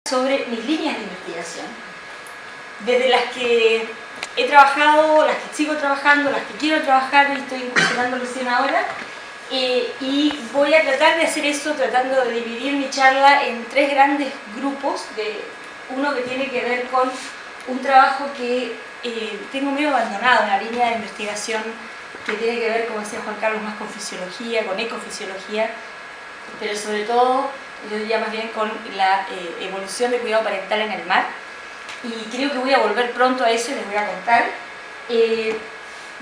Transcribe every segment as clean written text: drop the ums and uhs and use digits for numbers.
Sobre mis líneas de investigación, desde las que he trabajado, las que sigo trabajando, las que quiero trabajar y estoy incursionando recién ahora, y voy a tratar de hacer eso tratando de dividir mi charla en tres grandes grupos. Uno que tiene que ver con un trabajo que tengo medio abandonado, una línea de investigación que tiene que ver, como decía Juan Carlos, más con fisiología, con ecofisiología, pero sobre todo, yo diría más bien con la evolución del cuidado parental en el mar. Y creo que voy a volver pronto a eso y les voy a contar.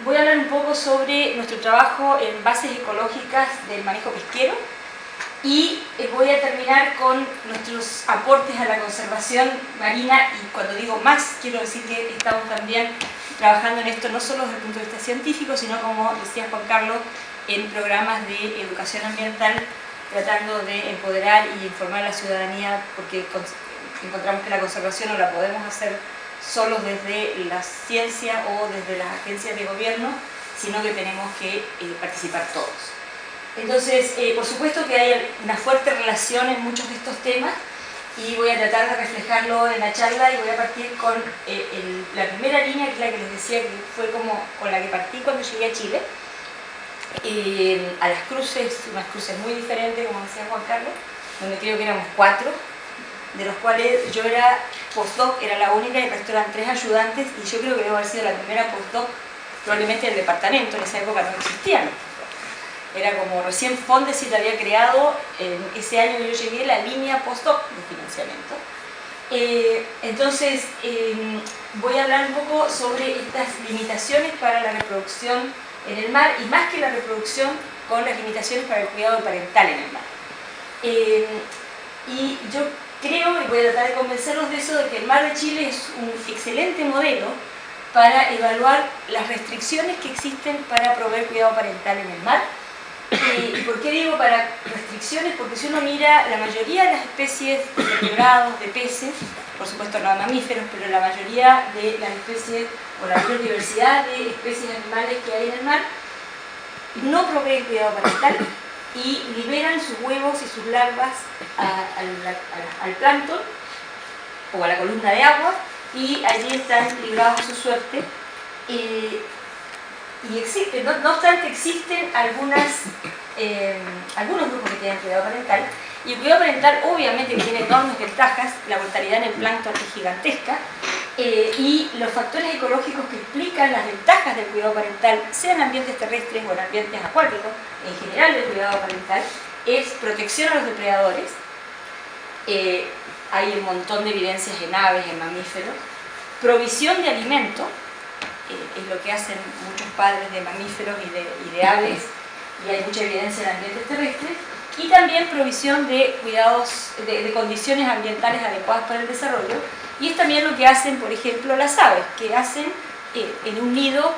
Voy a hablar un poco sobre nuestro trabajo en bases ecológicas del manejo pesquero y voy a terminar con nuestros aportes a la conservación marina, y cuando digo más, quiero decir que estamos también trabajando en esto no solo desde el punto de vista científico, sino, como decía Juan Carlos, en programas de educación ambiental, tratando de empoderar y informar a la ciudadanía, porque encontramos que la conservación no la podemos hacer solos desde la ciencia o desde las agencias de gobierno, sino que tenemos que participar todos. Entonces, por supuesto que hay una fuerte relación en muchos de estos temas, y voy a tratar de reflejarlo en la charla, y voy a partir con la primera línea, que es la que les decía que fue como con la que partí cuando llegué a Chile, a las cruces, unas cruces muy diferentes, como decía Juan Carlos, donde creo que éramos 4, de los cuales yo era postdoc, era la única, y el resto eran 3 ayudantes, y yo creo que debo haber sido la primera postdoc probablemente del departamento. En esa época no existían. Era como recién Fondesit había creado, en ese año que yo llegué, la línea postdoc de financiamiento. Entonces, voy a hablar un poco sobre estas limitaciones para la reproducción en el mar, y más que la reproducción, con las limitaciones para el cuidado parental en el mar. Y yo creo, y voy a tratar de convencerlos de eso, de que el mar de Chile es un excelente modelo para evaluar las restricciones que existen para proveer cuidado parental en el mar. ¿Y por qué digo para restricciones? Porque si uno mira la mayoría de las especies de vertebrados, de peces, por supuesto no de mamíferos, pero la mayoría de las especies, o la biodiversidad de especies animales que hay en el mar, no proveen cuidado parental y liberan sus huevos y sus larvas al plancton o a la columna de agua, y allí están librados a su suerte. Y existen, no obstante, existen algunos grupos que tienen cuidado parental, y el cuidado parental obviamente que tiene enormes ventajas. La mortalidad en el plancton es gigantesca, y los factores ecológicos que explican las ventajas del cuidado parental, sea en ambientes terrestres o en ambientes acuáticos, en general del cuidado parental, es protección a los depredadores. Hay un montón de evidencias en aves, en mamíferos, provisión de alimento, es lo que hacen muchos padres de mamíferos y de aves, y hay mucha evidencia en ambientes terrestres, y también provisión de cuidados, de condiciones ambientales adecuadas para el desarrollo. Y es también lo que hacen, por ejemplo, las aves, que hacen en un nido,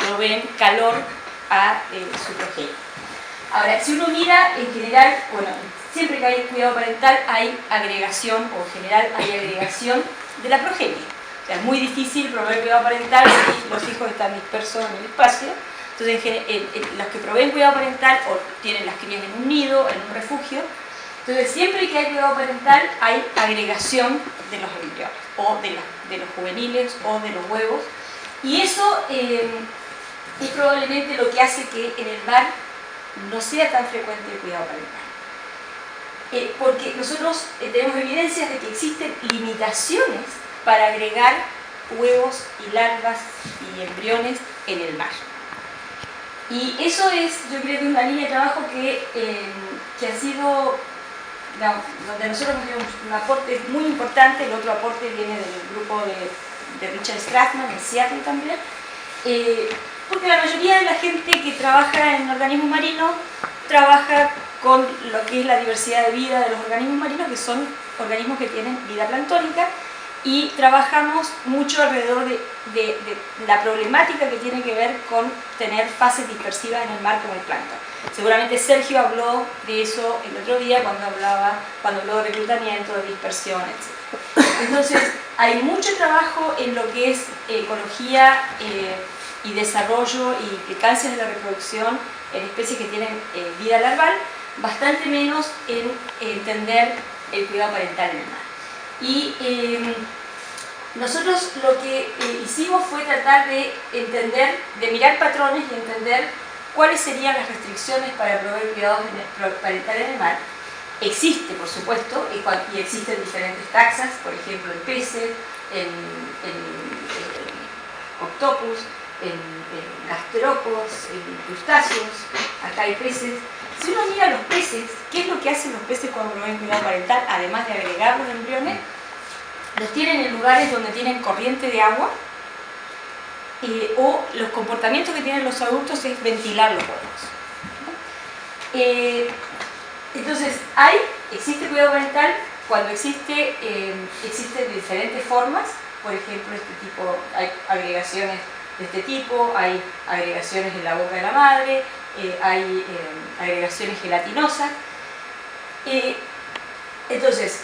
proveen calor a su progenie. Ahora, si uno mira en general, bueno, siempre que hay cuidado parental hay agregación, o en general hay agregación de la progenie. O sea, es muy difícil proveer cuidado parental si los hijos están dispersos en el espacio. Entonces, los que proveen cuidado parental o tienen las crías en un nido, en un refugio. Entonces, siempre que hay cuidado parental hay agregación de los embriones, o de los juveniles, o de los huevos. Y eso es probablemente lo que hace que en el mar no sea tan frecuente el cuidado parental. Porque nosotros tenemos evidencias de que existen limitaciones para agregar huevos y larvas y embriones en el mar. Y eso es, yo creo que una línea de trabajo que ha sido, donde nosotros nos dimos un aporte muy importante. El otro aporte viene del grupo de Richard Strassman, en Seattle también, porque la mayoría de la gente que trabaja en organismos marinos trabaja con lo que es la diversidad de vida de los organismos marinos, que son organismos que tienen vida planctónica, y trabajamos mucho alrededor de la problemática que tiene que ver con tener fases dispersivas en el mar como el plancton. Seguramente Sergio habló de eso el otro día cuando habló de reclutamiento, de dispersión, etc. Entonces, hay mucho trabajo en lo que es ecología y desarrollo y implicancias de la reproducción en especies que tienen vida larval, bastante menos en entender el cuidado parental en el mar. Y nosotros lo que hicimos fue tratar de entender, de mirar patrones y entender cuáles serían las restricciones para proveer cuidados parentales en el mar. Existe, por supuesto, y existen diferentes taxas, por ejemplo, en peces, en octopus, en gasterópodos, en crustáceos, acá hay peces. Si uno mira los peces, ¿qué es lo que hacen los peces cuando proveen cuidado parental? Además de agregar los embriones, los tienen en lugares donde tienen corriente de agua, o los comportamientos que tienen los adultos es ventilar los huevos. Entonces, existe cuidado parental cuando existen de diferentes formas. Por ejemplo, hay agregaciones de este tipo, hay agregaciones en la boca de la madre, hay agregaciones gelatinosas. Entonces,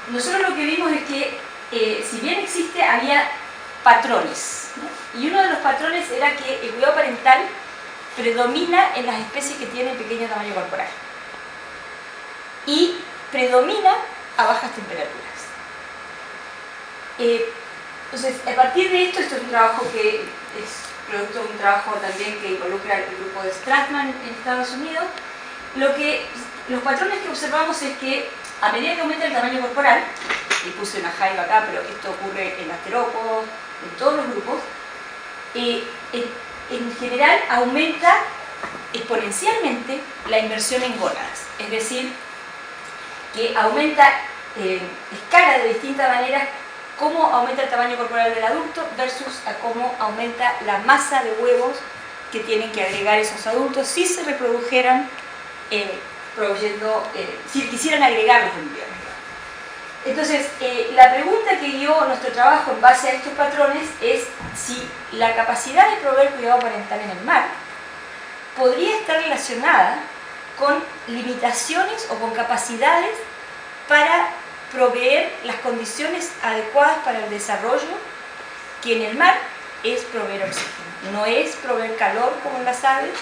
nosotros lo que vimos es que, si bien había patrones, ¿no? Y uno de los patrones era que el cuidado parental predomina en las especies que tienen pequeño tamaño corporal y predomina a bajas temperaturas. Entonces, a partir de esto es un trabajo que es producto de un trabajo también que involucra el grupo de Strassman en Estados Unidos. Los patrones que observamos es que a medida que aumenta el tamaño corporal, y puse una jaiba acá, pero esto ocurre en gasterópodos, en todos los grupos, en general aumenta exponencialmente la inversión en gónadas, es decir, que aumenta escala de distintas maneras cómo aumenta el tamaño corporal del adulto versus a cómo aumenta la masa de huevos que tienen que agregar esos adultos si se reprodujeran si quisieran agregar los embriones. Entonces, la pregunta que guió nuestro trabajo en base a estos patrones es si la capacidad de proveer cuidado parental en el mar podría estar relacionada con limitaciones o con capacidades para proveer las condiciones adecuadas para el desarrollo, que en el mar es proveer oxígeno, no es proveer calor como en las aves,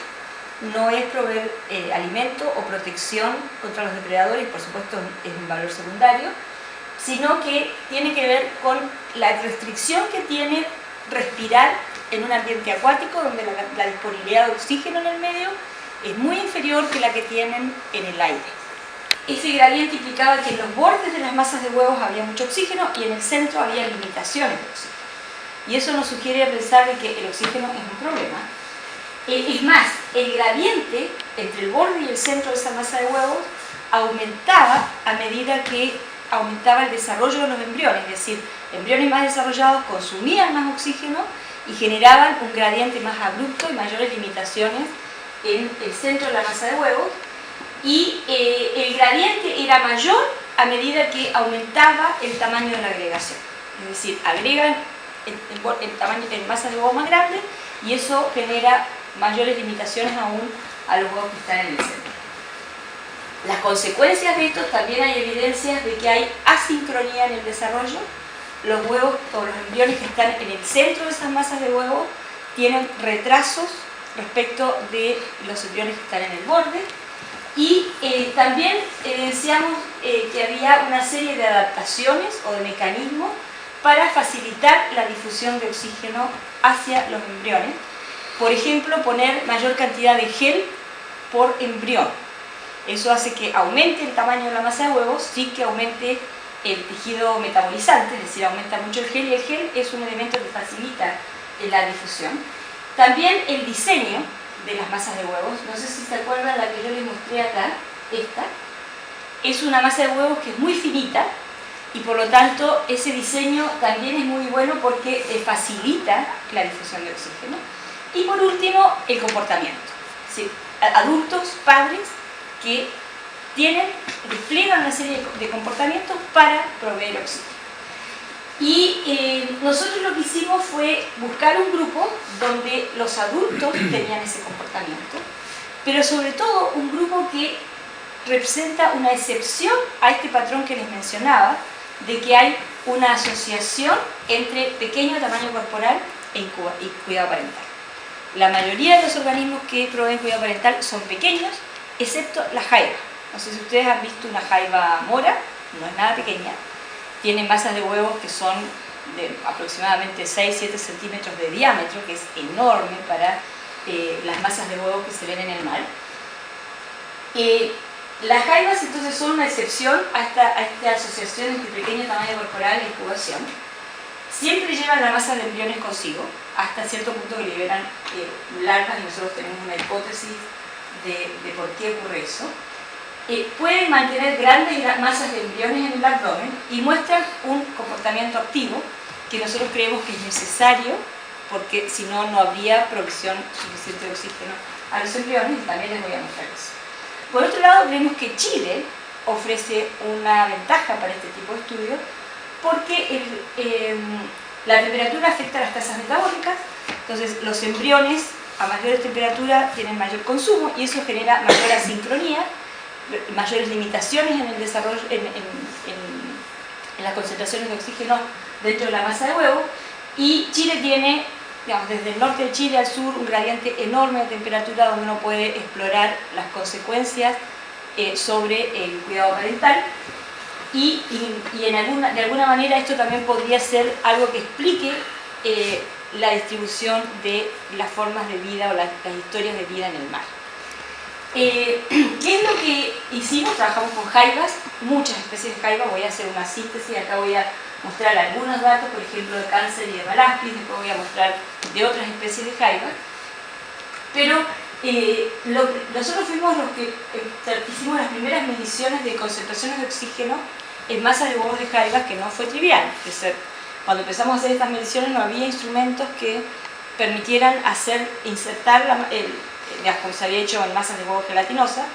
no es proveer alimento o protección contra los depredadores, por supuesto es un valor secundario, sino que tiene que ver con la restricción que tiene respirar en un ambiente acuático donde la disponibilidad de oxígeno en el medio es muy inferior que la que tienen en el aire. Ese gradiente implicaba que en los bordes de las masas de huevos había mucho oxígeno y en el centro había limitaciones de oxígeno. Y eso nos sugiere pensar de que el oxígeno es un problema. Es más, el gradiente entre el borde y el centro de esa masa de huevos aumentaba a medida que aumentaba el desarrollo de los embriones, es decir, embriones más desarrollados consumían más oxígeno y generaban un gradiente más abrupto y mayores limitaciones en el centro de la masa de huevos, y el gradiente era mayor a medida que aumentaba el tamaño de la agregación, es decir, agregan el masa de huevos más grande y eso genera mayores limitaciones aún a los huevos que están en el centro. Las consecuencias de esto, también hay evidencias de que hay asincronía en el desarrollo. Los huevos o los embriones que están en el centro de esas masas de huevos tienen retrasos respecto de los embriones que están en el borde, y también evidenciamos que había una serie de adaptaciones o de mecanismos para facilitar la difusión de oxígeno hacia los embriones. Por ejemplo, poner mayor cantidad de gel por embrión. Eso hace que aumente el tamaño de la masa de huevos sin que aumente el tejido metabolizante, es decir, aumenta mucho el gel, y el gel es un elemento que facilita la difusión. También el diseño de las masas de huevos, no sé si se acuerdan la que yo les mostré acá, esta, es una masa de huevos que es muy finita y por lo tanto ese diseño también es muy bueno porque facilita la difusión de oxígeno. Y por último, el comportamiento, ¿sí? Adultos, padres, que despliegan una serie de comportamientos para proveer oxígeno. Y nosotros lo que hicimos fue buscar un grupo donde los adultos tenían ese comportamiento, pero sobre todo un grupo que representa una excepción a este patrón que les mencionaba, de que hay una asociación entre pequeño tamaño corporal y cuidado parental. La mayoría de los organismos que proveen cuidado parental son pequeños, excepto la jaiba. No sé si ustedes han visto una jaiba mora, no es nada pequeña, tienen masas de huevos que son de aproximadamente 6-7 centímetros de diámetro, que es enorme para las masas de huevos que se ven en el mar. Las jaivas entonces son una excepción a esta asociación entre pequeño tamaño corporal e incubación. Siempre llevan la masa de embriones consigo, hasta cierto punto que liberan larvas, y nosotros tenemos una hipótesis de por qué ocurre eso. Pueden mantener grandes masas de embriones en el abdomen y muestran un comportamiento activo que nosotros creemos que es necesario, porque si no, no habría provisión suficiente de oxígeno a los embriones, y también les voy a mostrar eso. Por otro lado, creemos que Chile ofrece una ventaja para este tipo de estudios, porque la temperatura afecta a las tasas metabólicas. Entonces los embriones a mayores temperaturas tienen mayor consumo, y eso genera mayor asincronía, mayores limitaciones en el desarrollo, en las concentraciones de oxígeno dentro de la masa de huevo. Y Chile tiene, digamos, desde el norte de Chile al sur, un gradiente enorme de temperatura donde uno puede explorar las consecuencias sobre el cuidado parental. Y de alguna manera esto también podría ser algo que explique la distribución de las formas de vida o las historias de vida en el mar. ¿Qué es lo que hicimos? Trabajamos con jaivas, muchas especies de jaivas. Voy a hacer una síntesis, acá voy a mostrar algunos datos, por ejemplo de cáncer y de malaspis, después voy a mostrar de otras especies de jaivas. Pero nosotros fuimos los que hicimos las primeras mediciones de concentraciones de oxígeno en masas de huevos de jaivas, que no fue trivial. Cuando empezamos a hacer estas mediciones no había instrumentos que permitieran insertar, como se había hecho en masas de huevo gelatinosa,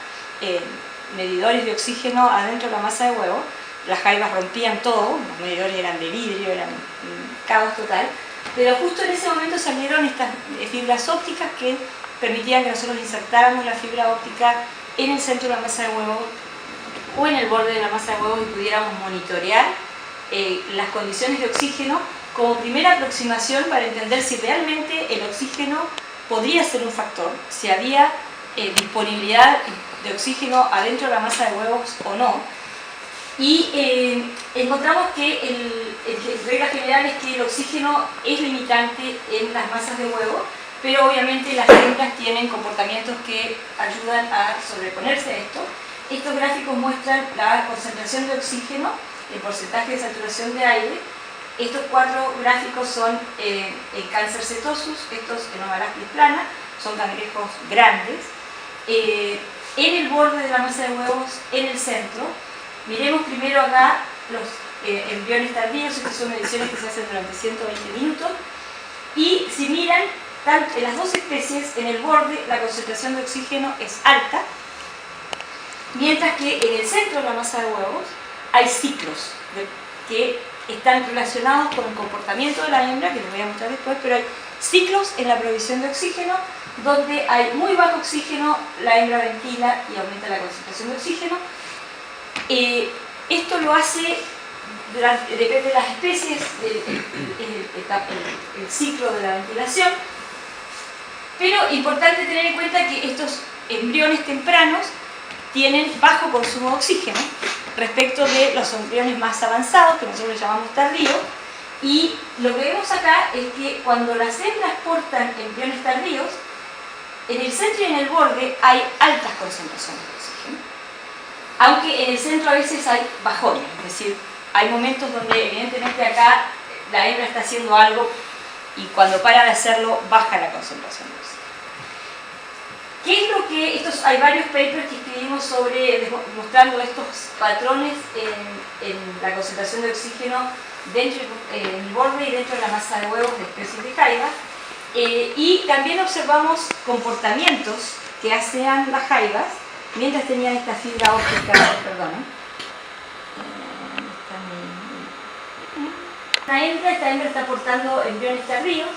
medidores de oxígeno adentro de la masa de huevo. Las jaivas rompían todo, los medidores eran de vidrio, eran un caos total. Pero justo en ese momento salieron estas fibras ópticas que permitían que nosotros insertáramos la fibra óptica en el centro de la masa de huevo o en el borde de la masa de huevo, y pudiéramos monitorear las condiciones de oxígeno como primera aproximación para entender si realmente el oxígeno podría ser un factor, si había disponibilidad de oxígeno adentro de la masa de huevos o no. Y encontramos que la regla general es que el oxígeno es limitante en las masas de huevo, pero obviamente las hembras tienen comportamientos que ayudan a sobreponerse a esto. Estos gráficos muestran la concentración de oxígeno, el porcentaje de saturación de aire. Estos cuatro gráficos son el Cáncer cetosus, estos Enomalaspis plana, son cangrejos grandes. En el borde de la masa de huevos, en el centro, miremos primero acá los embriones tardíos. Estas son mediciones que se hacen durante 120 minutos. Y si miran, en las dos especies, en el borde la concentración de oxígeno es alta, mientras que en el centro de la masa de huevos hay ciclos que están relacionados con el comportamiento de la hembra, que les voy a mostrar después, pero hay ciclos en la provisión de oxígeno donde hay muy bajo oxígeno, la hembra ventila y aumenta la concentración de oxígeno. Esto lo hace, depende de las especies, el ciclo de la ventilación, pero importante tener en cuenta que estos embriones tempranos tienen bajo consumo de oxígeno respecto de los embriones más avanzados, que nosotros llamamos tardíos. Y lo que vemos acá es que cuando las hembras portan embriones tardíos, en el centro y en el borde hay altas concentraciones de oxígeno, aunque en el centro a veces hay bajones, es decir, hay momentos donde evidentemente acá la hembra está haciendo algo y cuando para de hacerlo baja la concentración de oxígeno. ¿Qué es lo que hay varios papers que escribimos mostrando estos patrones en la concentración de oxígeno dentro en el borde y dentro de la masa de huevos de especies de jaiba, y también observamos comportamientos que hacían las jaivas mientras tenían esta fibra óptica, esta hembra está portando embriones tardíos,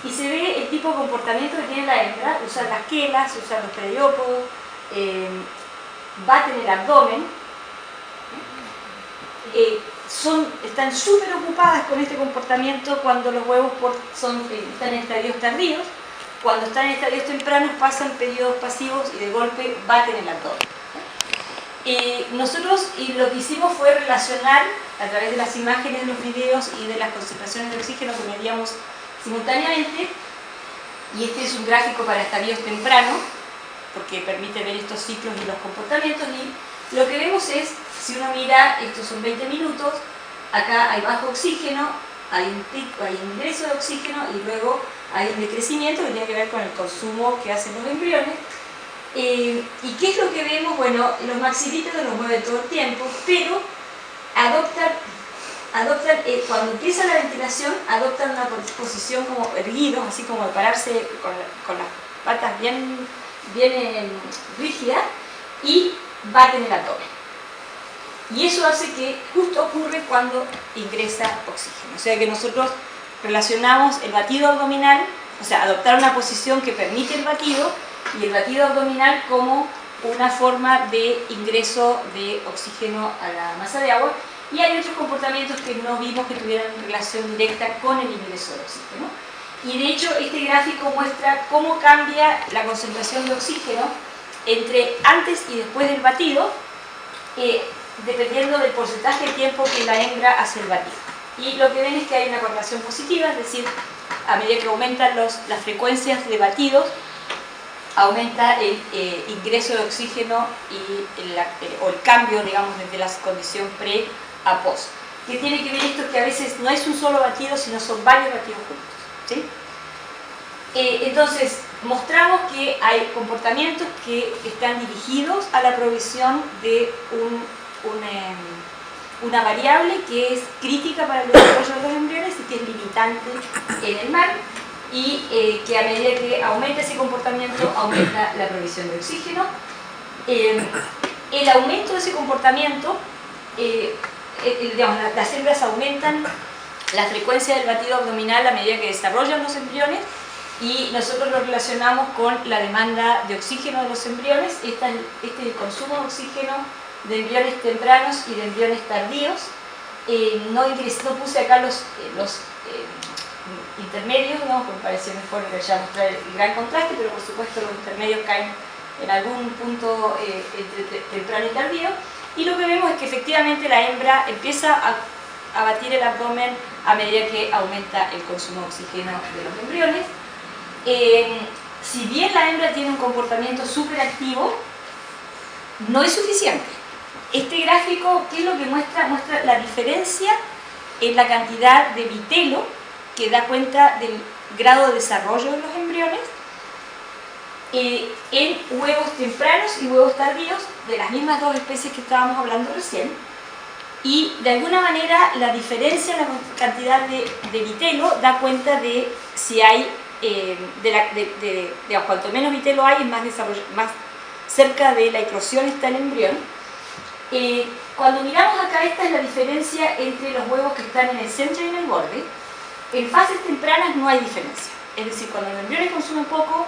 y se ve el tipo de comportamiento que tiene la hembra. Usa las quelas, usa los periópodos, baten el abdomen, están súper ocupadas con este comportamiento cuando los huevos están en estadios tardíos. Cuando están en estadios tempranos pasan periodos pasivos y de golpe baten el abdomen. nosotros lo que hicimos fue relacionar a través de las imágenes de los videos y de las concentraciones de oxígeno que medíamos simultáneamente, y este es un gráfico para estadios tempranos porque permite ver estos ciclos y los comportamientos, y lo que vemos es, si uno mira, estos son 20 minutos, acá hay bajo oxígeno, hay un pico, hay un ingreso de oxígeno y luego hay un decrecimiento que tiene que ver con el consumo que hacen los embriones. ¿Y qué es lo que vemos? Bueno, los maxilípedos los mueven todo el tiempo, pero adoptan cuando empieza la ventilación, adoptan una posición como erguidos, así como de pararse con las patas bien rígidas, y baten el abdomen. Y eso hace que justo ocurre cuando ingresa oxígeno. O sea que nosotros relacionamos el batido abdominal, o sea, adoptar una posición que permite el batido, y el batido abdominal como una forma de ingreso de oxígeno a la masa de agua, y hay otros comportamientos que no vimos que tuvieran relación directa con el ingreso de oxígeno. Y de hecho este gráfico muestra cómo cambia la concentración de oxígeno entre antes y después del batido, dependiendo del porcentaje de tiempo que la hembra hace el batido. Y lo que ven es que hay una correlación positiva, es decir, a medida que aumentan las frecuencias de batidos, aumenta el ingreso de oxígeno o el cambio, digamos, desde la condición pre a post. ¿Qué tiene que ver esto? Que a veces no es un solo batido, sino son varios batidos juntos, ¿sí? Entonces, mostramos que hay comportamientos que están dirigidos a la provisión de una variable que es crítica para el desarrollo de los embriones y que es limitante en el mar, y que a medida que aumenta ese comportamiento, aumenta la provisión de oxígeno. El aumento de ese comportamiento, digamos, las hembras aumentan la frecuencia del batido abdominal a medida que desarrollan los embriones, y nosotros lo relacionamos con la demanda de oxígeno de los embriones. Este es el consumo de oxígeno de embriones tempranos y de embriones tardíos. No puse acá los intermedios, ¿no? Porque parecía mejor ya mostrar el gran contraste, pero por supuesto los intermedios caen en algún punto entre temprano y tardío, y lo que vemos es que efectivamente la hembra empieza a batir el abdomen a medida que aumenta el consumo de oxígeno de los embriones. Si bien la hembra tiene un comportamiento súper activo, no es suficiente. Este gráfico, ¿qué es lo que muestra? Muestra la diferencia en la cantidad de vitelo, que da cuenta del grado de desarrollo de los embriones, en huevos tempranos y huevos tardíos de las mismas dos especies que estábamos hablando recién. Y de alguna manera la diferencia en la cantidad de vitelo da cuenta de si hay, digamos, cuanto menos vitelo hay, más cerca de la eclosión está el embrión. Cuando miramos acá, esta es la diferencia entre los huevos que están en el centro y en el borde. En fases tempranas no hay diferencia, es decir, cuando los embriones consumen poco,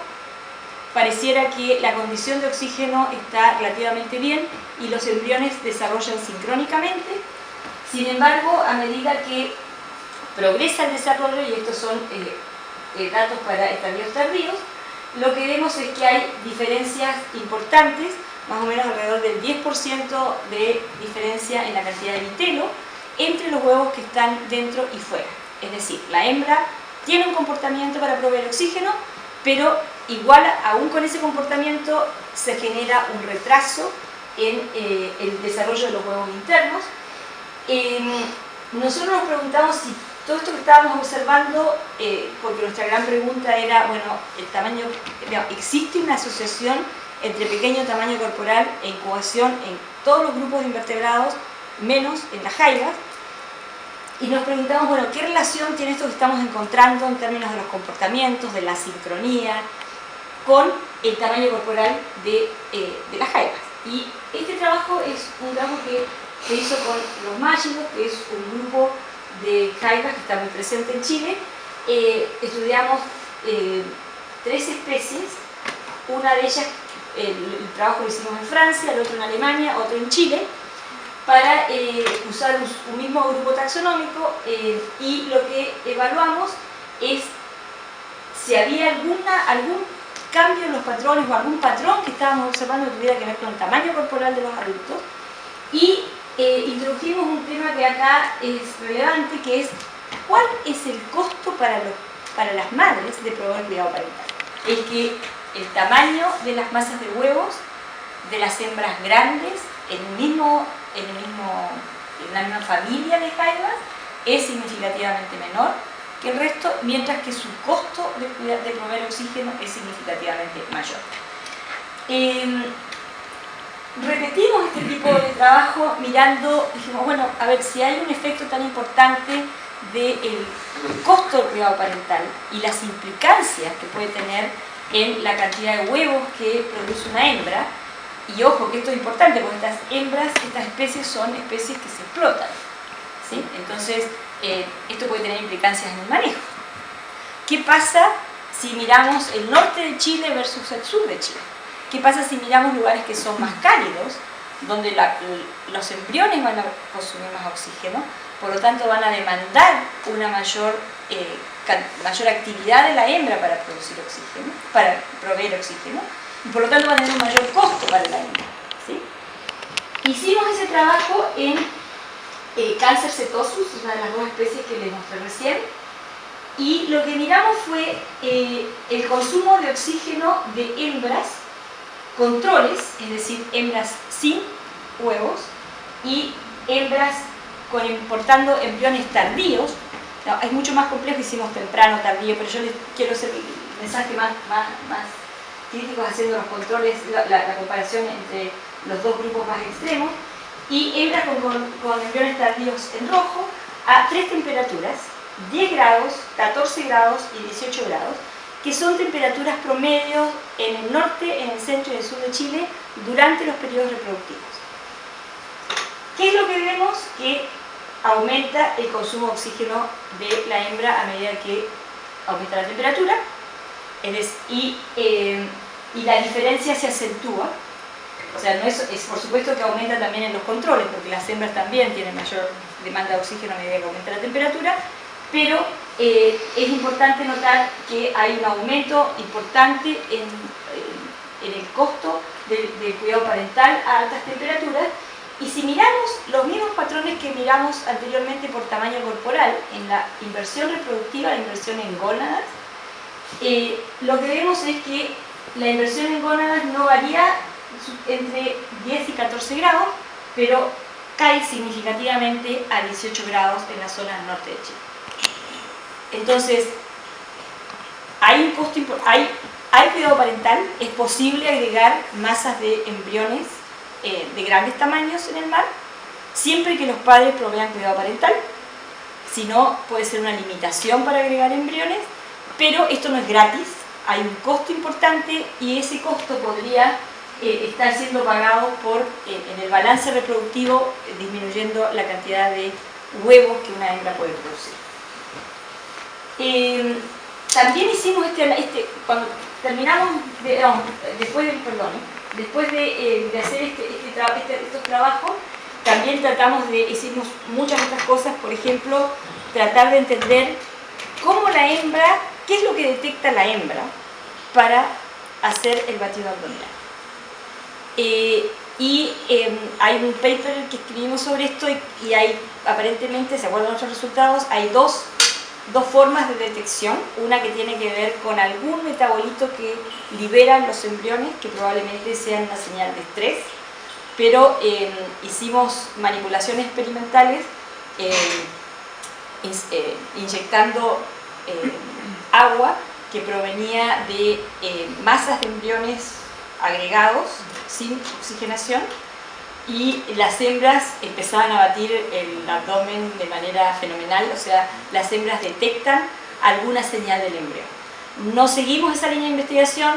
pareciera que la condición de oxígeno está relativamente bien y los embriones desarrollan sincrónicamente. Sin embargo, a medida que progresa el desarrollo, y estos son datos para estadios tardíos, lo que vemos es que hay diferencias importantes, más o menos alrededor del 10% de diferencia en la cantidad de vitelo entre los huevos que están dentro y fuera. Es decir, la hembra tiene un comportamiento para proveer oxígeno, pero igual, aún con ese comportamiento, se genera un retraso en el desarrollo de los huevos internos. Nosotros nos preguntamos si todo esto que estábamos observando, porque nuestra gran pregunta era, bueno, el tamaño, ¿existe una asociación entre pequeño tamaño corporal e incubación en todos los grupos de invertebrados, menos en las jaivas? Y nos preguntamos, bueno, ¿qué relación tiene esto que estamos encontrando en términos de los comportamientos, de la sincronía, con el tamaño corporal de las jaivas? Y este trabajo es un trabajo que se hizo con los mágicos, que es un grupo de jaivas que está muy presente en Chile. Estudiamos 3 especies, una de ellas, el trabajo lo hicimos en Francia, el otro en Alemania, otro en Chile, para usar un mismo grupo taxonómico, y lo que evaluamos es si había algún cambios en los patrones o algún patrón que estábamos observando que tuviera que ver con el tamaño corporal de los adultos. Y introdujimos un tema que acá es relevante, que es cuál es el costo para las madres de proveer cuidado parental. Es que el tamaño de las masas de huevos de las hembras grandes en la misma familia de jaivas es significativamente menor que el resto, mientras que su costo de proveer oxígeno es significativamente mayor. Repetimos este tipo de trabajo mirando, dijimos, bueno, a ver, si hay un efecto tan importante del costo del cuidado parental y las implicancias que puede tener en la cantidad de huevos que produce una hembra, y ojo que esto es importante porque estas hembras, estas especies son especies que se explotan, ¿sí? Entonces esto puede tener implicancias en el manejo. ¿Qué pasa si miramos el norte de Chile versus el sur de Chile? ¿Qué pasa si miramos lugares que son más cálidos, donde los embriones van a consumir más oxígeno, por lo tanto van a demandar una mayor actividad de la hembra para producir oxígeno, para proveer oxígeno, y por lo tanto van a tener un mayor costo para la hembra, ¿sí? Hicimos ese trabajo en Cáncer setosus, una de las dos especies que les mostré recién, y lo que miramos fue el consumo de oxígeno de hembras controles, es decir, hembras sin huevos y hembras portando embriones tardíos. No, es mucho más complejo, hicimos temprano, tardío, pero yo les quiero hacer el mensaje más crítico haciendo los controles, la comparación entre los dos grupos más extremos, y hembras con embriones tardíos en rojo a 3 temperaturas, 10 grados, 14 grados y 18 grados, que son temperaturas promedios en el norte, en el centro y el sur de Chile durante los periodos reproductivos. ¿Qué es lo que vemos? Que aumenta el consumo de oxígeno de la hembra a medida que aumenta la temperatura, y la diferencia se acentúa. O sea, no es por supuesto que aumenta también en los controles, porque las hembras también tienen mayor demanda de oxígeno a medida que aumenta la temperatura, pero es importante notar que hay un aumento importante en el costo del cuidado parental a altas temperaturas. Y si miramos los mismos patrones que miramos anteriormente por tamaño corporal, en la inversión reproductiva, la inversión en gónadas, lo que vemos es que la inversión en gónadas no varía entre 10 y 14 grados, pero cae significativamente a 18 grados en la zona norte de Chile. Entonces, hay un costo importante, hay cuidado parental, es posible agregar masas de embriones de grandes tamaños en el mar, siempre que los padres provean cuidado parental. Si no, puede ser una limitación para agregar embriones, pero esto no es gratis, hay un costo importante y ese costo podría estar siendo pagado en el balance reproductivo, disminuyendo la cantidad de huevos que una hembra puede producir. También hicimos cuando terminamos, después de hacer estos trabajos, también hicimos muchas otras cosas, por ejemplo, tratar de entender cómo la hembra, qué es lo que detecta la hembra para hacer el batido abdominal. Hay un paper que escribimos sobre esto y hay, aparentemente, se acuerdan nuestros resultados, hay dos formas de detección, una que tiene que ver con algún metabolito que liberan los embriones, que probablemente sean una señal de estrés, pero hicimos manipulaciones experimentales inyectando agua que provenía de masas de embriones agregados sin oxigenación, y las hembras empezaban a batir el abdomen de manera fenomenal. O sea, las hembras detectan alguna señal del embrión. No seguimos esa línea de investigación,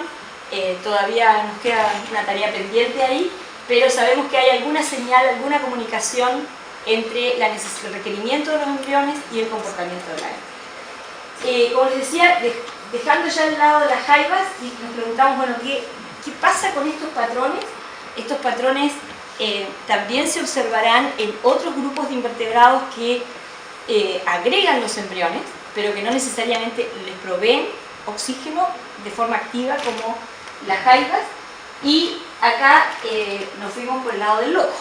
todavía nos queda una tarea pendiente ahí, pero sabemos que hay alguna señal, alguna comunicación entre el requerimiento de los embriones y el comportamiento de la hembra. Como les decía, dejando ya al lado de las jaivas, nos preguntamos, bueno, ¿qué pasa con estos patrones? Estos patrones también se observarán en otros grupos de invertebrados que agregan los embriones, pero que no necesariamente les proveen oxígeno de forma activa como las jaivas, y acá nos fuimos por el lado del loco.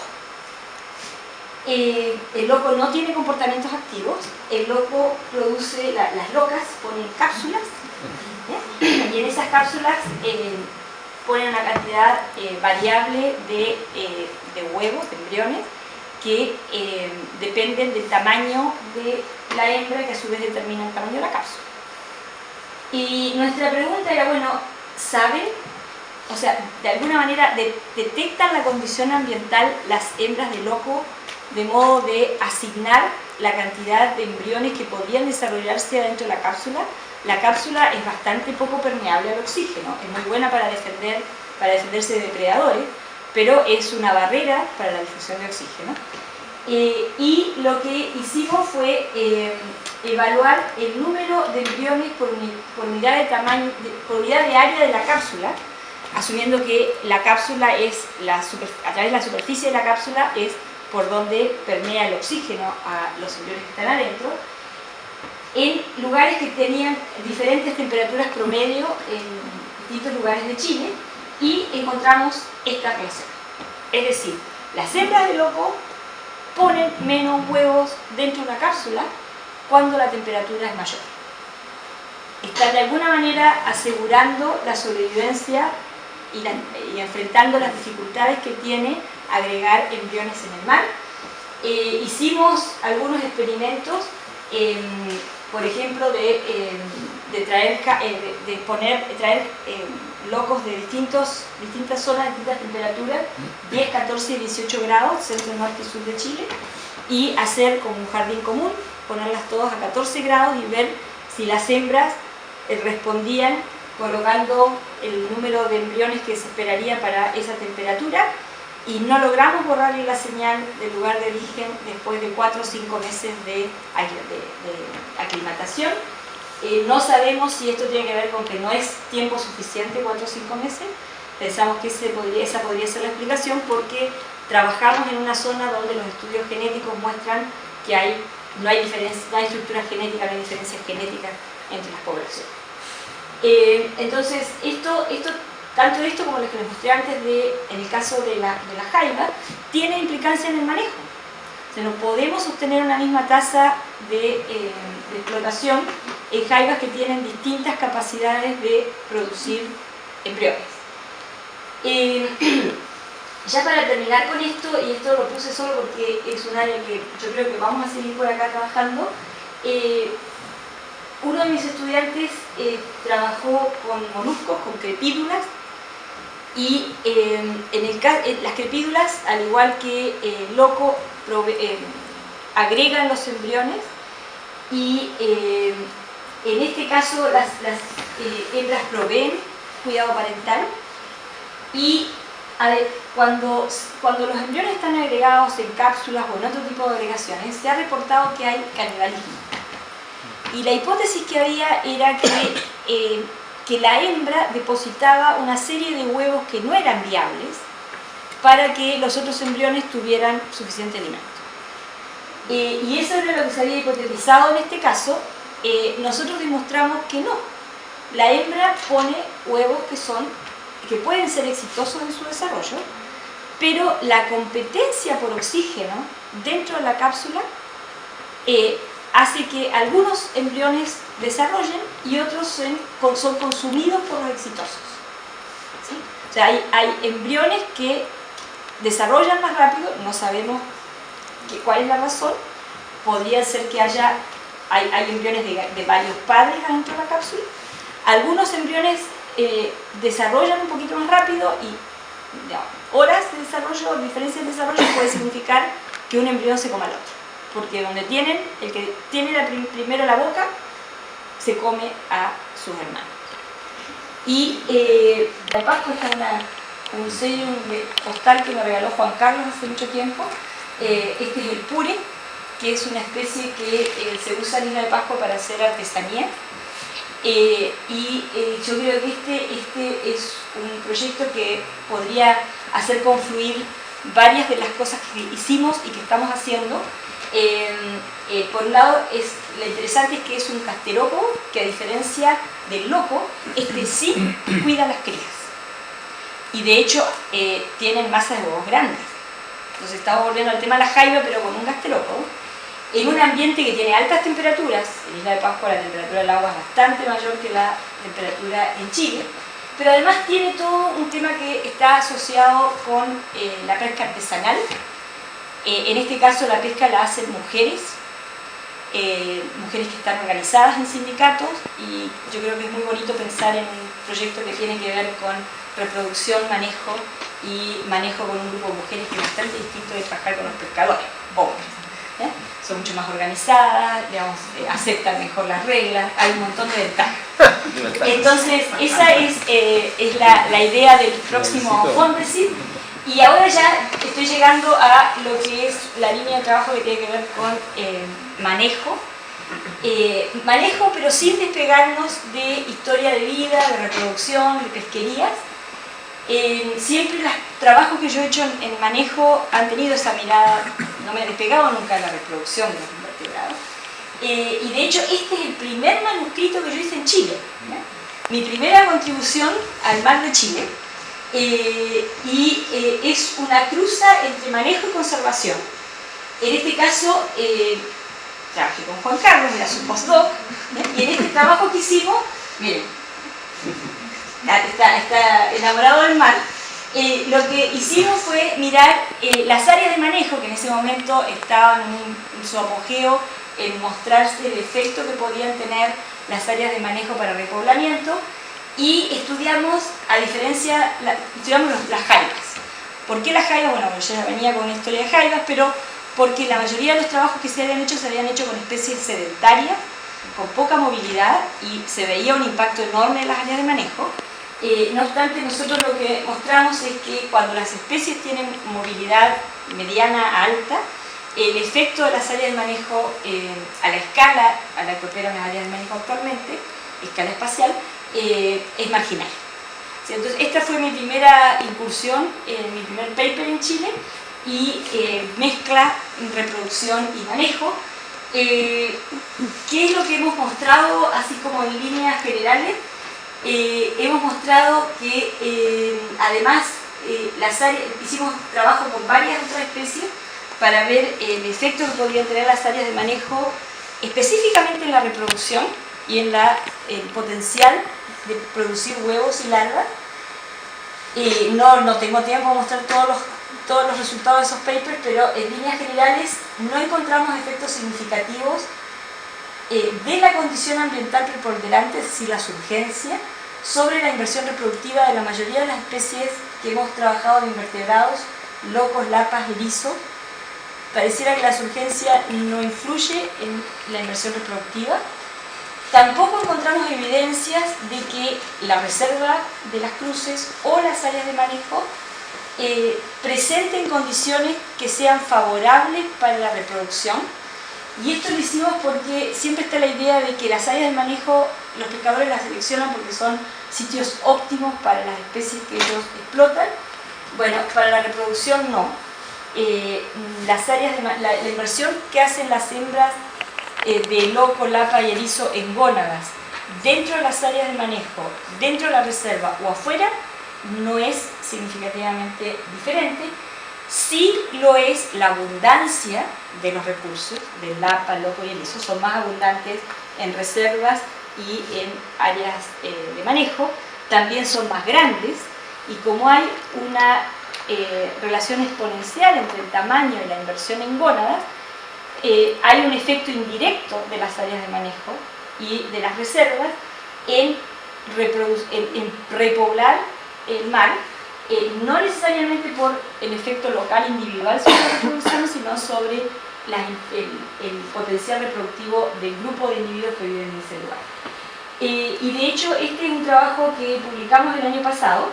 El loco no tiene comportamientos activos, el loco produce, las locas ponen cápsulas, ¿ya? Y en esas cápsulas ponen una cantidad variable de huevos, de embriones, que dependen del tamaño de la hembra, que a su vez determina el tamaño de la cápsula. Y nuestra pregunta era, bueno, ¿saben? O sea, de alguna manera detectan la condición ambiental las hembras de loco de modo de asignar la cantidad de embriones que podrían desarrollarse adentro de la cápsula. La cápsula es bastante poco permeable al oxígeno, es muy buena para defenderse de depredadores, pero es una barrera para la difusión de oxígeno. Y lo que hicimos fue evaluar el número de embriones por unidad de tamaño, por unidad de área de la cápsula, asumiendo que la cápsula es a través de la superficie de la cápsula es por donde permea el oxígeno a los embriones que están adentro, en lugares que tenían diferentes temperaturas promedio en distintos lugares de Chile, y encontramos esta relación. Es decir, las hembras de loco ponen menos huevos dentro de una cápsula cuando la temperatura es mayor. Están de alguna manera asegurando la sobrevivencia y enfrentando las dificultades que tiene agregar embriones en el mar. Hicimos algunos experimentos, por ejemplo, de traer locos de distintas zonas, de distintas temperaturas, 10, 14 y 18 grados, centro, norte y sur de Chile, y hacer como un jardín común, ponerlas todas a 14 grados y ver si las hembras respondían colocando el número de embriones que se esperaría para esa temperatura, y no logramos borrarle la señal del lugar de origen después de 4 o 5 meses de aclimatación. No sabemos si esto tiene que ver con que no es tiempo suficiente, 4 o 5 meses. Pensamos que esa podría ser la explicación, porque trabajamos en una zona donde los estudios genéticos muestran que no hay estructura genética, no hay diferencias genéticas entre las poblaciones. Entonces, tanto esto como lo que les mostré antes en el caso de la jaiba, tiene implicancia en el manejo. O sea, no podemos sostener una misma tasa de explotación en jaivas que tienen distintas capacidades de producir embriones. Ya para terminar con esto, y esto lo puse solo porque es un área que yo creo que vamos a seguir por acá trabajando, uno de mis estudiantes trabajó con moluscos, con crepídulas, y las crepídulas, al igual que el loco, agregan los embriones, y en este caso las hembras proveen cuidado parental, y cuando los embriones están agregados en cápsulas o en otro tipo de agregaciones, se ha reportado que hay canibalismo. Y la hipótesis que había era que la hembra depositaba una serie de huevos que no eran viables para que los otros embriones tuvieran suficiente alimento. Y eso era lo que se había hipotetizado en este caso. Nosotros demostramos que no. La hembra pone huevos que pueden ser exitosos en su desarrollo, pero la competencia por oxígeno dentro de la cápsula hace que algunos embriones desarrollen y otros son consumidos por los exitosos. ¿Sí? O sea, hay embriones que desarrollan más rápido, no sabemos cuál es la razón. Podría ser que hay embriones de varios padres adentro de la cápsula. Algunos embriones desarrollan un poquito más rápido, y horas de desarrollo, diferencias de desarrollo, puede significar que un embrión se coma al otro. Porque el que tiene primero la boca, se come a sus hermanos. Y de Pascua está un sello postal que me regaló Juan Carlos hace mucho tiempo. Este es el pure, que es una especie que se usa en Isla de Pascua para hacer artesanía. Yo creo que este es un proyecto que podría hacer confluir varias de las cosas que hicimos y que estamos haciendo, Por un lado, lo interesante es que es un gasterópodo que, a diferencia del loco, este sí cuida a las crías. Y de hecho, tienen masas de huevos grandes. Entonces estamos volviendo al tema de la jaiba, pero con un gasterópodo, en un ambiente que tiene altas temperaturas. En Isla de Pascua la temperatura del agua es bastante mayor que la temperatura en Chile, pero además tiene todo un tema que está asociado con la pesca artesanal. En este caso la pesca la hacen mujeres, mujeres que están organizadas en sindicatos, y yo creo que es muy bonito pensar en un proyecto que tiene que ver con reproducción, manejo y manejo con un grupo de mujeres que es bastante distinto de trabajar con los pescadores, hombres. Son mucho más organizadas, digamos, aceptan mejor las reglas, hay un montón de ventajas. Entonces, esa es la idea del próximo Fondesit. Y ahora ya estoy llegando a lo que es la línea de trabajo que tiene que ver con manejo. Manejo, pero sin despegarnos de historia de vida, de reproducción, de pesquerías. Siempre los trabajos que yo he hecho en manejo han tenido esa mirada, no me he despegado nunca de la reproducción de los invertebrados. Y de hecho este es el primer manuscrito que yo hice en Chile, mi primera contribución al mar de Chile, es una cruza entre manejo y conservación. En este caso trabajé con Juan Carlos, era su postdoc, y en este trabajo que hicimos, miren, está enamorado del mar. Lo que hicimos fue mirar las áreas de manejo, que en ese momento estaban en su apogeo, en mostrarse el efecto que podían tener las áreas de manejo para repoblamiento, y estudiamos, estudiamos las jaivas. ¿Por qué las jaivas? Bueno, yo ya venía con una historia de jaivas, pero porque la mayoría de los trabajos que se habían hecho con especies sedentarias, con poca movilidad, y se veía un impacto enorme en las áreas de manejo. No obstante, nosotros lo que mostramos es que cuando las especies tienen movilidad mediana a alta, el efecto de las áreas de manejo a la escala a la que operan las áreas de manejo actualmente, escala espacial, es marginal. ¿Sí? Entonces, esta fue mi primera incursión, mi primer paper en Chile, y mezcla reproducción y manejo. ¿Qué es lo que hemos mostrado, así como en líneas generales? Hemos mostrado que además hicimos trabajo con varias otras especies para ver el efecto que podían tener las áreas de manejo específicamente en la reproducción y en el potencial de producir huevos y larvas. No tengo tiempo para mostrar todos los resultados de esos papers, pero en líneas generales no encontramos efectos significativos de la condición ambiental preponderante, es decir, la surgencia, sobre la inversión reproductiva de la mayoría de las especies que hemos trabajado de invertebrados, locos, lapas, erizo. Pareciera que la surgencia no influye en la inversión reproductiva. Tampoco encontramos evidencias de que la reserva de las cruces o las áreas de manejo presenten condiciones que sean favorables para la reproducción. Y esto lo hicimos porque siempre está la idea de que las áreas de manejo, los pescadores las seleccionan porque son sitios óptimos para las especies que ellos explotan. Bueno, para la reproducción no. La inversión que hacen las hembras de loco, lapa y erizo en gónadas dentro de las áreas de manejo, dentro de la reserva o afuera, no es significativamente diferente. Sí lo es la abundancia de los recursos de lapa, loco y erizo, son más abundantes en reservas y en áreas de manejo, también son más grandes, y como hay una relación exponencial entre el tamaño y la inversión en gónadas, hay un efecto indirecto de las áreas de manejo y de las reservas en repoblar el mar, no necesariamente por el efecto local individual sobre la reproducción, sino sobre el potencial reproductivo del grupo de individuos que viven en ese lugar. Y de hecho este es un trabajo que publicamos el año pasado.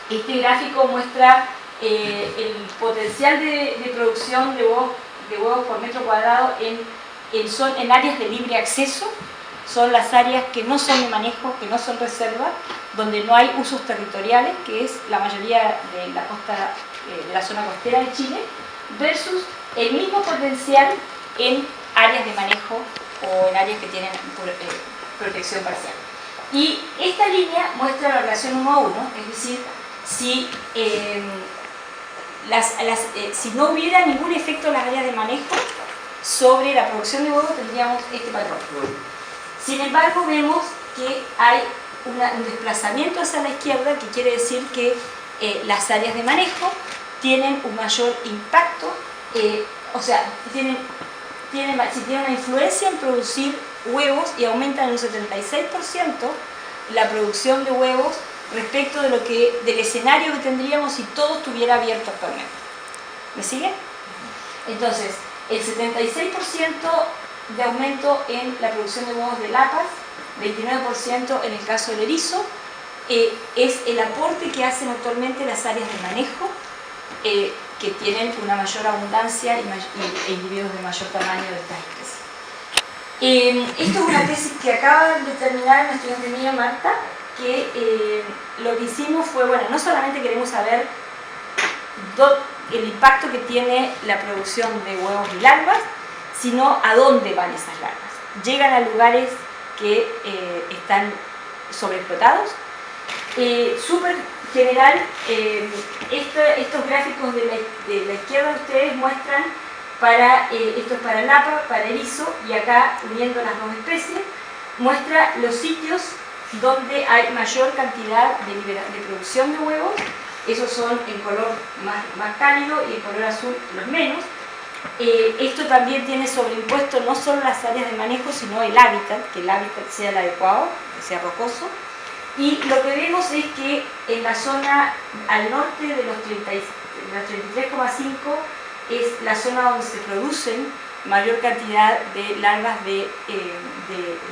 Este gráfico muestra el potencial de producción de huevos por metro cuadrado en áreas de libre acceso. Son las áreas que no son de manejo, que no son reservas, donde no hay usos territoriales, que es la mayoría de la costa, de la zona costera de Chile. versus el mismo potencial en áreas de manejo o en áreas que tienen protección parcial. Y esta línea muestra la relación 1 a 1, es decir, si, si no hubiera ningún efecto en las áreas de manejo sobre la producción de huevos, tendríamos este patrón. Sin embargo, vemos que hay un desplazamiento hacia la izquierda, que quiere decir que las áreas de manejo tienen un mayor impacto, o sea, si tienen una influencia en producir huevos y aumentan en un 76% la producción de huevos respecto de del escenario que tendríamos si todo estuviera abierto actualmente. ¿Me siguen? Entonces, el 76% de aumento en la producción de huevos de lapas, 29% en el caso del erizo, es el aporte que hacen actualmente las áreas de manejo que tienen una mayor abundancia e individuos de mayor tamaño de estas especies. Esto es una tesis que acaba de terminar una estudiante mía, Marta, que lo que hicimos fue, bueno, no solamente queremos saber el impacto que tiene la producción de huevos y larvas, sino a dónde van esas larvas. Llegan a lugares que están sobreexplotados. Súper general, estos gráficos de la izquierda ustedes muestran esto es para lapa, para erizo, y acá uniendo las dos especies, muestra los sitios donde hay mayor cantidad de producción de huevos. Esos son en color más cálido y en color azul los menos. Esto también tiene sobreimpuesto no solo las áreas de manejo, sino el hábitat, que el hábitat sea el adecuado, que sea rocoso. Y lo que vemos es que en la zona al norte de los 33,5 es la zona donde se producen mayor cantidad de larvas de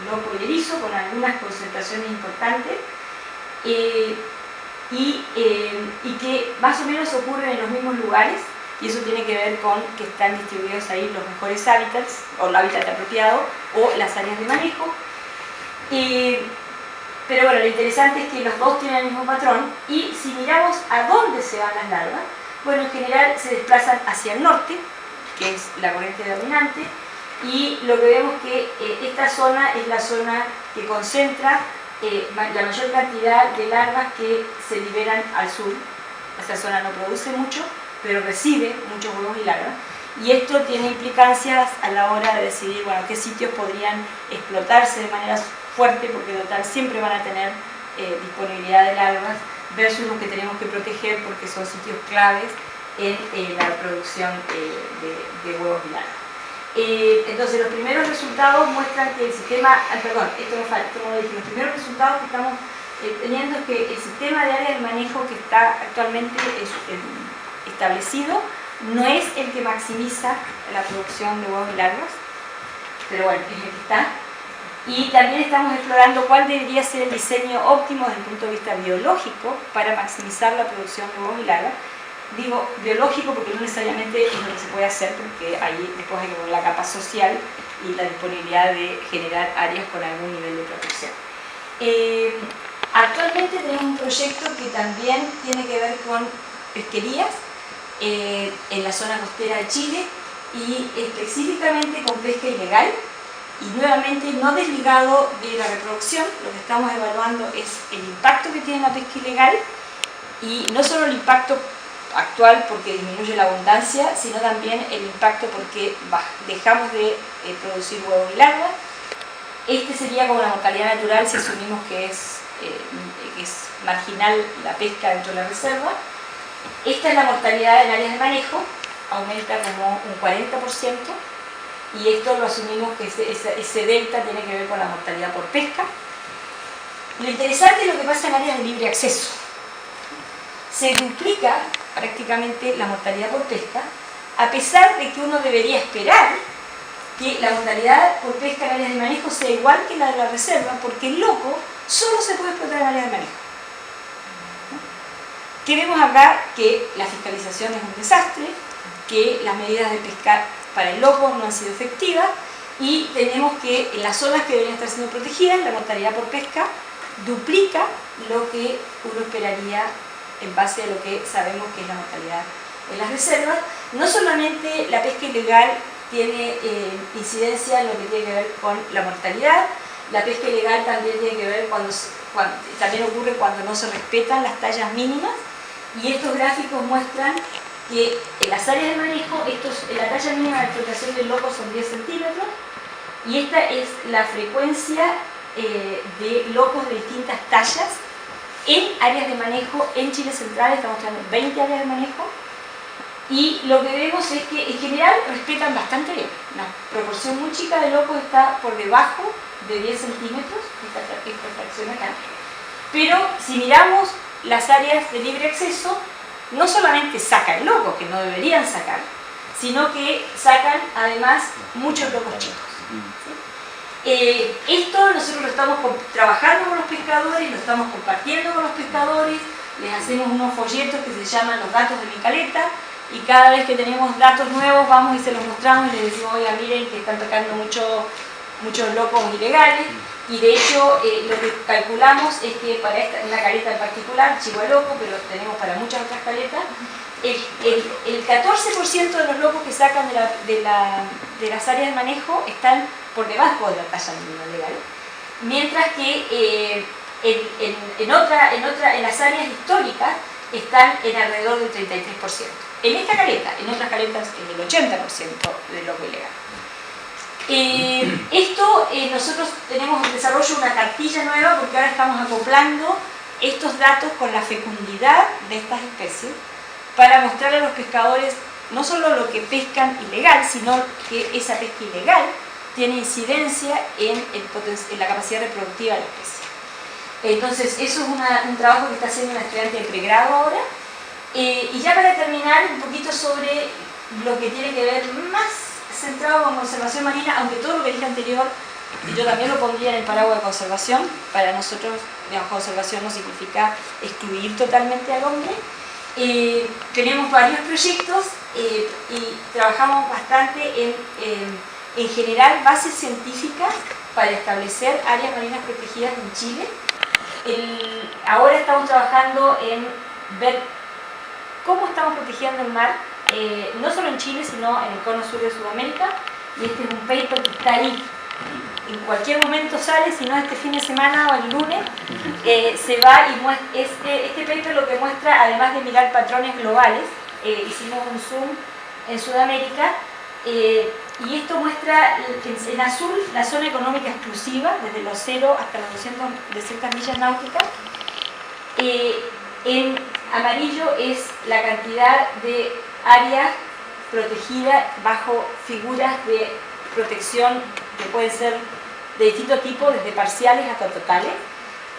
loco y erizo, con algunas concentraciones importantes, y que más o menos ocurren en los mismos lugares, y eso tiene que ver con que están distribuidos ahí los mejores hábitats, o el hábitat apropiado, o las áreas de manejo. Pero bueno, lo interesante es que los dos tienen el mismo patrón, y si miramos a dónde se van las larvas, bueno, en general se desplazan hacia el norte, que es la corriente dominante, y lo que vemos es que esta zona es la zona que concentra la mayor cantidad de larvas que se liberan al sur. Esta zona no produce mucho, pero recibe muchos huevos y larvas, y esto tiene implicancias a la hora de decidir, bueno, qué sitios podrían explotarse de manera fuerte, porque total siempre van a tener disponibilidad de larvas, versus los que tenemos que proteger porque son sitios claves en la producción de huevos y larvas. Entonces, los primeros resultados muestran que el sistema, los primeros resultados que estamos teniendo es que el sistema de área de manejo que está actualmente establecido no es el que maximiza la producción de huevos y larvas, pero bueno, es el que está. Y también estamos explorando cuál debería ser el diseño óptimo desde el punto de vista biológico para maximizar la producción de huevos y larvas. Digo biológico porque no necesariamente es lo que se puede hacer, porque ahí después hay que poner la capa social y la disponibilidad de generar áreas con algún nivel de protección. Actualmente tenemos un proyecto que también tiene que ver con pesquerías en la zona costera de Chile, y específicamente con pesca ilegal, y nuevamente no desligado de la reproducción. Lo que estamos evaluando es el impacto que tiene la pesca ilegal, y no solo el impacto actual porque disminuye la abundancia, sino también el impacto porque dejamos de producir huevos y larvas. Este sería como la mortalidad natural si asumimos que es marginal la pesca dentro de la reserva. Esta es la mortalidad en áreas de manejo, aumenta como un 40%, y esto lo asumimos que ese delta tiene que ver con la mortalidad por pesca. Lo interesante es lo que pasa en áreas de libre acceso. Se duplica prácticamente la mortalidad por pesca, a pesar de que uno debería esperar que la mortalidad por pesca en áreas de manejo sea igual que la de la reserva, porque el loco solo se puede explotar en áreas de manejo. ¿Qué vemos acá? Que la fiscalización es un desastre, que las medidas de pesca para el loco no han sido efectivas, y tenemos que en las zonas que deberían estar siendo protegidas, la mortalidad por pesca duplica lo que uno esperaría en base a lo que sabemos que es la mortalidad en las reservas, no solamente la pesca ilegal tiene incidencia en lo que tiene que ver con la mortalidad, la pesca ilegal también tiene que ver también ocurre cuando no se respetan las tallas mínimas, y estos gráficos muestran que en las áreas de manejo, la talla mínima de explotación del loco son 10 centímetros, y esta es la frecuencia de locos de distintas tallas en áreas de manejo en Chile Central. Estamos mostrando 20 áreas de manejo, y lo que vemos es que en general respetan bastante bien. Una proporción muy chica de locos está por debajo de 10 centímetros, esta fracción acá. Pero si miramos las áreas de libre acceso, no solamente sacan locos, que no deberían sacar, sino que sacan además muchos locos chicos. ¿Sí? Esto nosotros lo estamos trabajando con los pescadores, lo estamos compartiendo con los pescadores, les hacemos unos folletos que se llaman los datos de mi caleta, y cada vez que tenemos datos nuevos vamos y se los mostramos y les decimos, oiga, miren que están tocando muchos locos ilegales. Y de hecho lo que calculamos es que para una caleta en particular, Chihualoco, pero tenemos para muchas otras caletas, el 14% de los locos que sacan de las áreas de manejo están por debajo de la talla mínima legal, mientras que en las áreas históricas están en alrededor del 33%. En esta caleta, en otras caletas el 80% de loco ilegal. Nosotros tenemos en desarrollo una cartilla nueva porque ahora estamos acoplando estos datos con la fecundidad de estas especies para mostrarle a los pescadores no solo lo que pescan ilegal, sino que esa pesca ilegal tiene incidencia en la capacidad reproductiva de la especie. Entonces eso es un trabajo que está haciendo una estudiante de pregrado ahora. Y ya para terminar, un poquito sobre lo que tiene que ver más centrado con conservación marina, aunque todo lo que dije anterior yo también lo pondría en el paraguas de conservación. Para nosotros, digamos, conservación no significa excluir totalmente al hombre. Tenemos varios proyectos y trabajamos bastante en generar bases científicas para establecer áreas marinas protegidas en Chile. Ahora estamos trabajando en ver cómo estamos protegiendo el mar, no solo en Chile, sino en el cono sur de Sudamérica, y este es un paper que está ahí. En cualquier momento sale, si no este fin de semana o el lunes, se va y muestra, este paper lo que muestra, además de mirar patrones globales, hicimos un zoom en Sudamérica, y esto muestra en azul la zona económica exclusiva, desde los 0 hasta las 200 millas náuticas. En amarillo es la cantidad de áreas protegidas bajo figuras de protección que pueden ser de distinto tipo, desde parciales hasta totales,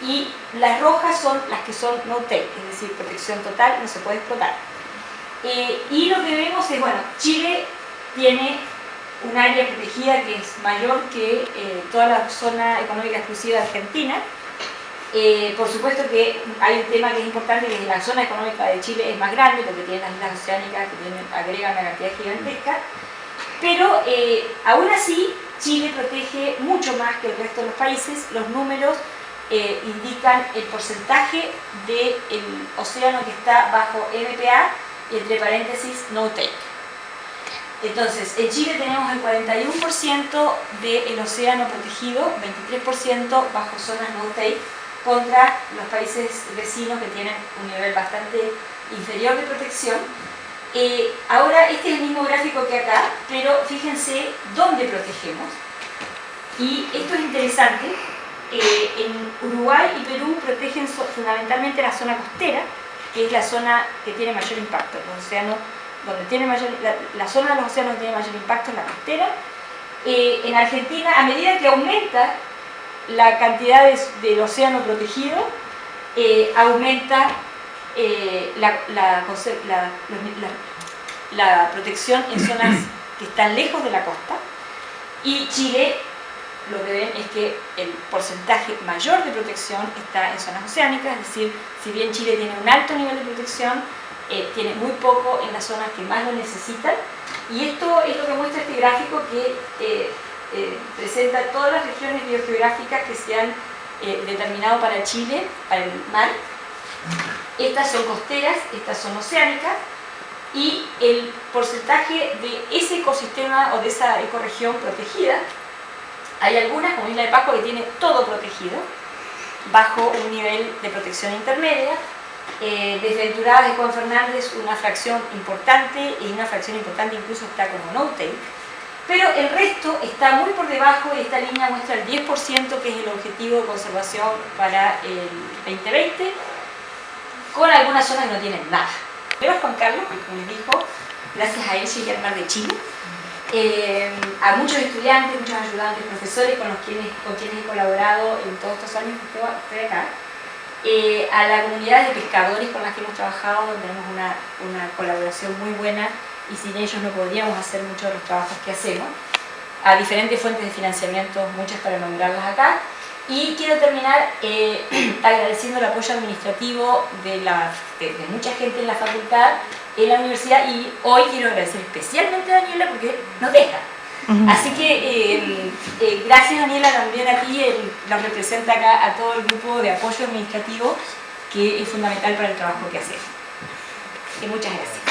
y las rojas son las que son no-take, es decir, protección total, no se puede explotar. Y lo que vemos es, bueno, Chile tiene un área protegida que es mayor que toda la zona económica exclusiva de Argentina. Por supuesto que hay un tema que es importante, que es la zona económica de Chile es más grande porque tiene las islas oceánicas que agregan una cantidad gigantesca, pero aún así Chile protege mucho más que el resto de los países. Los números indican el porcentaje del océano que está bajo MPA y entre paréntesis no-take. Entonces, en Chile tenemos el 41% del océano protegido, 23% bajo zonas no-take, contra los países vecinos que tienen un nivel bastante inferior de protección. Ahora, este es el mismo gráfico que acá, pero fíjense dónde protegemos. Y esto es interesante. En Uruguay y Perú protegen fundamentalmente la zona costera, que es la zona que tiene mayor impacto. Los océanos, la zona de los océanos que tiene mayor impacto es la costera. En Argentina, a medida que aumenta la cantidad del océano protegido, aumenta la protección en zonas que están lejos de la costa, y Chile, lo que ven es que el porcentaje mayor de protección está en zonas oceánicas, es decir, si bien Chile tiene un alto nivel de protección, tiene muy poco en las zonas que más lo necesitan. Y esto es lo que muestra este gráfico que presenta todas las regiones biogeográficas que se han determinado para Chile, para el mar. Estas son costeras, estas son oceánicas, y el porcentaje de ese ecosistema o de esa ecorregión protegida. Hay algunas, como Isla de Pascua, que tiene todo protegido, bajo un nivel de protección intermedia. Desventuradas de Juan Fernández, una fracción importante, y una fracción importante incluso está como no-take, pero el resto está muy por debajo, y esta línea muestra el 10%, que es el objetivo de conservación para el 2020, con algunas zonas que no tienen nada. Pero Juan Carlos, como les dijo, gracias a él llegué al Mar de Chile. A muchos estudiantes, muchos ayudantes, profesores con quienes he colaborado en todos estos años que estoy acá, a la comunidad de pescadores con las que hemos trabajado, tenemos una colaboración muy buena y sin ellos no podríamos hacer muchos de los trabajos que hacemos, a diferentes fuentes de financiamiento, muchas para nombrarlas acá. Y quiero terminar agradeciendo el apoyo administrativo de mucha gente en la facultad, en la universidad, y hoy quiero agradecer especialmente a Daniela porque nos deja. Así que gracias, Daniela, también a ti, nos representa acá a todo el grupo de apoyo administrativo, que es fundamental para el trabajo que hacemos. Muchas gracias.